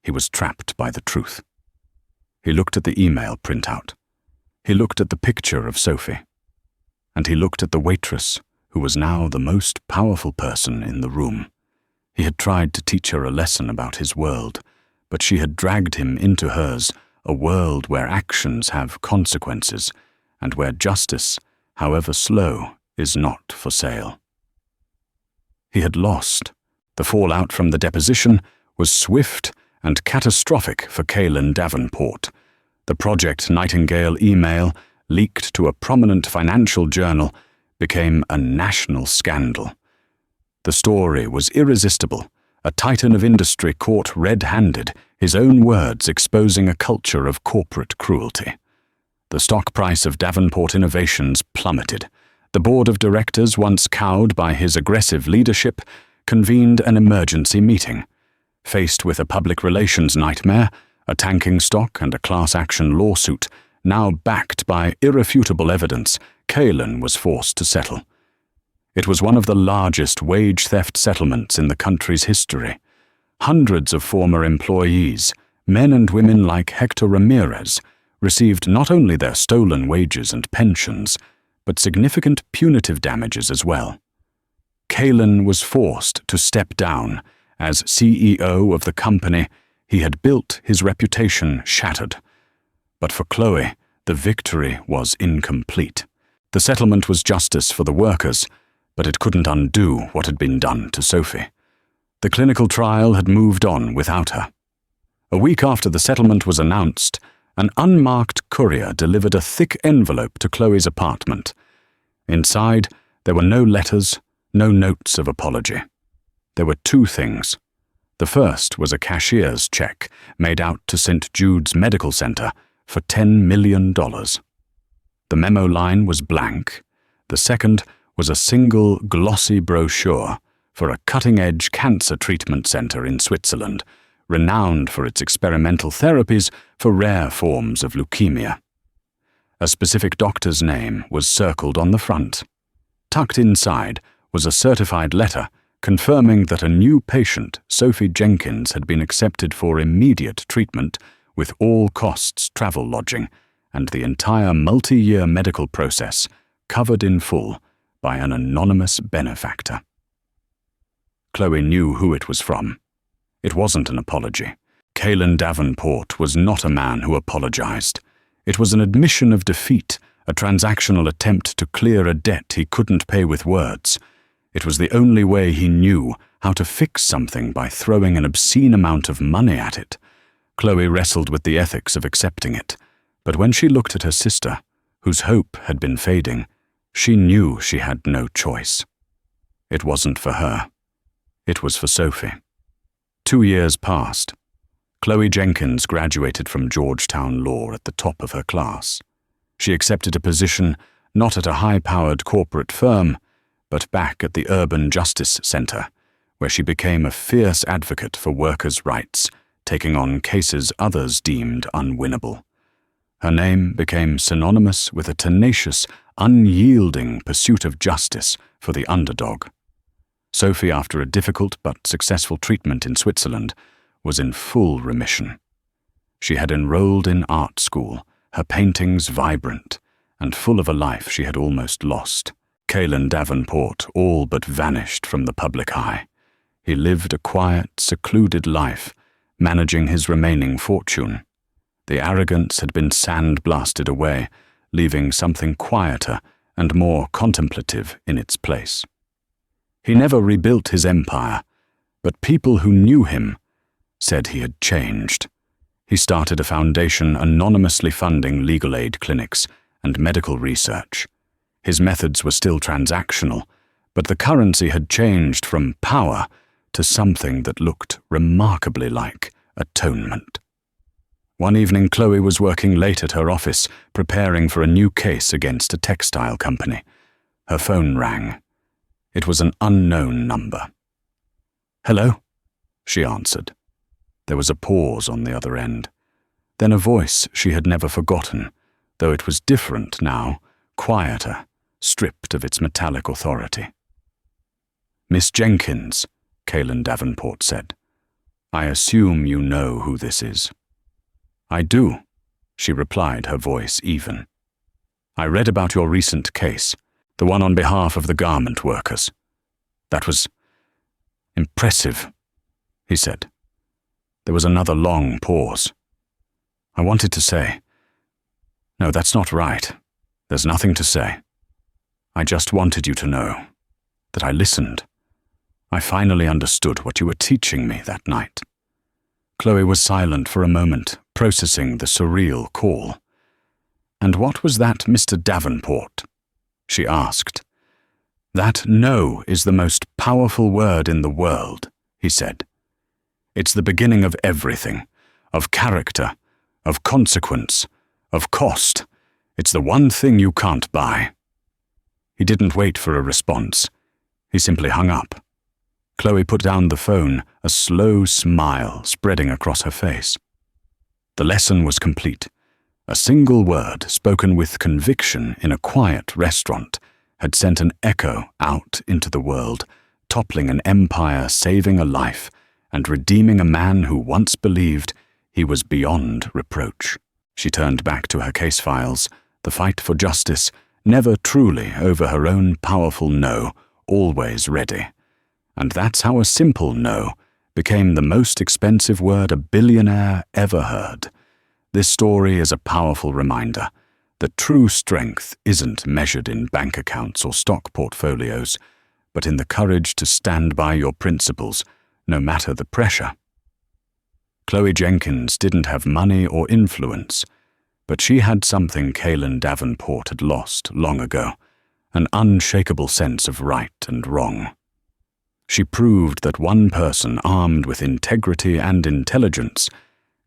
He was trapped by the truth. He looked at the email printout. He looked at the picture of Sophie. And he looked at the waitress, who was now the most powerful person in the room. He had tried to teach her a lesson about his world, but she had dragged him into hers, a world where actions have consequences, and where justice, however slow, is not for sale. He had lost. The fallout from the deposition was swift and catastrophic for Kalen Davenport. The Project Nightingale email, leaked to a prominent financial journal, became a national scandal. The story was irresistible, a titan of industry caught red-handed, his own words exposing a culture of corporate cruelty. The stock price of Davenport Innovations plummeted. The board of directors, once cowed by his aggressive leadership, convened an emergency meeting. Faced with a public relations nightmare, a tanking stock and a class action lawsuit, now backed by irrefutable evidence, Kalen was forced to settle. It was one of the largest wage theft settlements in the country's history. Hundreds of former employees, men and women like Hector Ramirez, received not only their stolen wages and pensions, but significant punitive damages as well. Kalen was forced to step down. As CEO of the company, he had built his reputation shattered. But for Chloe, the victory was incomplete. The settlement was justice for the workers, but it couldn't undo what had been done to Sophie. The clinical trial had moved on without her. A week after the settlement was announced, an unmarked courier delivered a thick envelope to Chloe's apartment. Inside, there were no letters, no notes of apology. There were two things. The first was a cashier's check made out to St. Jude's Medical Center for $10 million. The memo line was blank. The second was a single glossy brochure for a cutting-edge cancer treatment center in Switzerland, renowned for its experimental therapies for rare forms of leukemia. A specific doctor's name was circled on the front. Tucked inside was a certified letter confirming that a new patient, Sophie Jenkins, had been accepted for immediate treatment with all costs travel lodging and the entire multi-year medical process covered in full by an anonymous benefactor. Chloe knew who it was from. It wasn't an apology. Kalen Davenport was not a man who apologized. It was an admission of defeat, a transactional attempt to clear a debt he couldn't pay with words. It was the only way he knew how to fix something by throwing an obscene amount of money at it. Chloe wrestled with the ethics of accepting it, but when she looked at her sister, whose hope had been fading, she knew she had no choice. It wasn't for her. It was for Sophie. 2 years passed. Chloe Jenkins graduated from Georgetown Law at the top of her class. She accepted a position not at a high-powered corporate firm, but back at the Urban Justice Center, where she became a fierce advocate for workers' rights, taking on cases others deemed unwinnable. Her name became synonymous with a tenacious, unyielding pursuit of justice for the underdog. Sophie, after a difficult but successful treatment in Switzerland, was in full remission. She had enrolled in art school, her paintings vibrant, and full of a life she had almost lost. Kalen Davenport all but vanished from the public eye. He lived a quiet, secluded life, managing his remaining fortune. The arrogance had been sandblasted away, leaving something quieter and more contemplative in its place. He never rebuilt his empire, but people who knew him, said he had changed. He started a foundation anonymously funding legal aid clinics and medical research. His methods were still transactional, but the currency had changed from power to something that looked remarkably like atonement. One evening, Chloe was working late at her office, preparing for a new case against a textile company. Her phone rang. It was an unknown number. "Hello?" she answered. There was a pause on the other end. Then a voice she had never forgotten, though it was different now, quieter, stripped of its metallic authority. "Miss Jenkins," Caelan Davenport said. "I assume you know who this is." "I do," she replied, her voice even. "I read about your recent case, the one on behalf of the garment workers. That was impressive," he said. There was another long pause. "I wanted to say, no, that's not right. There's nothing to say. I just wanted you to know that I listened. I finally understood what you were teaching me that night." Chloe was silent for a moment, processing the surreal call. "And what was that, Mr. Davenport?" she asked. "That no is the most powerful word in the world," he said. "It's the beginning of everything, of character, of consequence, of cost. It's the one thing you can't buy." He didn't wait for a response. He simply hung up. Chloe put down the phone, a slow smile spreading across her face. The lesson was complete. A single word spoken with conviction in a quiet restaurant had sent an echo out into the world, toppling an empire, saving a life, and redeeming a man who once believed he was beyond reproach. She turned back to her case files, the fight for justice, never truly over her own powerful no, always ready. And that's how a simple no became the most expensive word a billionaire ever heard. This story is a powerful reminder that true strength isn't measured in bank accounts or stock portfolios, but in the courage to stand by your principles, no matter the pressure. Chloe Jenkins didn't have money or influence, but she had something Caelan Davenport had lost long ago, an unshakable sense of right and wrong. She proved that one person armed with integrity and intelligence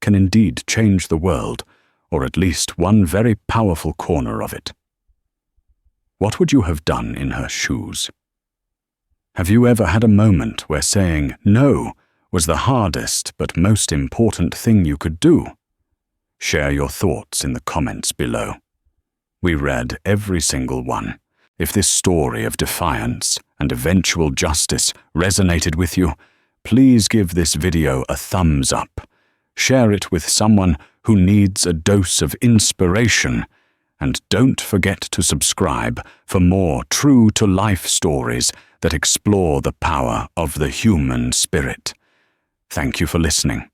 can indeed change the world, or at least one very powerful corner of it. What would you have done in her shoes? Have you ever had a moment where saying no was the hardest but most important thing you could do? Share your thoughts in the comments below. We read every single one. If this story of defiance and eventual justice resonated with you, please give this video a thumbs up. Share it with someone who needs a dose of inspiration, and don't forget to subscribe for more true-to-life stories that explore the power of the human spirit. Thank you for listening.